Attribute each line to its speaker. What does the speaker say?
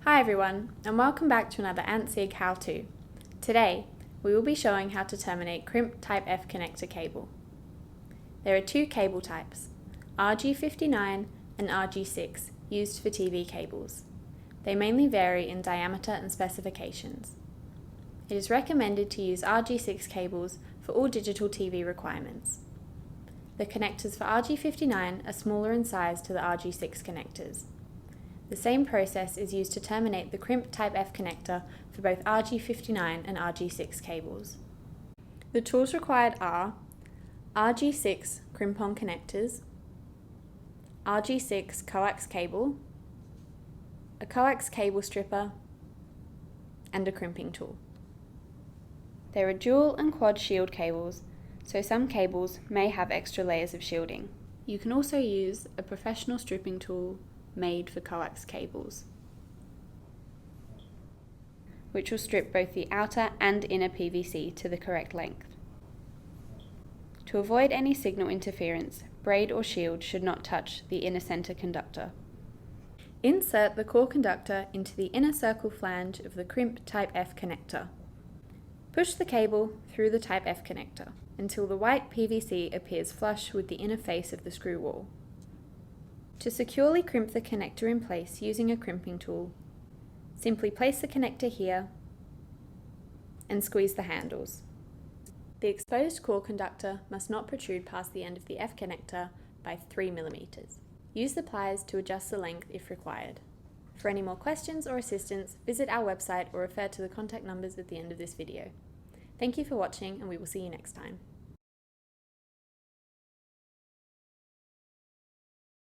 Speaker 1: Hi everyone, and welcome back to another Antsig how-to. Today, we will be showing how to terminate crimp type F connector cable. There are two cable types, RG59 and RG6, used for TV cables. They mainly vary in diameter and specifications. It is recommended to use RG6 cables for all digital TV requirements. The connectors for RG59 are smaller in size to the RG6 connectors. The same process is used to terminate the crimp type F connector for both RG59 and RG6 cables. The tools required are RG6 crimp-on connectors, RG6 coax cable, a coax cable stripper, and a crimping tool. There are dual and quad shield cables, so some cables may have extra layers of shielding. You can also use a professional stripping tool made for coax cables, which will strip both the outer and inner PVC to the correct length. To avoid any signal interference, braid or shield should not touch the inner center conductor. Insert the core conductor into the inner circle flange of the crimp type F connector. Push the cable through the type F connector until the white PVC appears flush with the inner face of the screw wall. To securely crimp the connector in place using a crimping tool, simply place the connector here and squeeze the handles. The exposed core conductor must not protrude past the end of the F connector by 3 mm. Use the pliers to adjust the length if required. For any more questions or assistance, visit our website or refer to the contact numbers at the end of this video. Thank you for watching, and we will see you next time.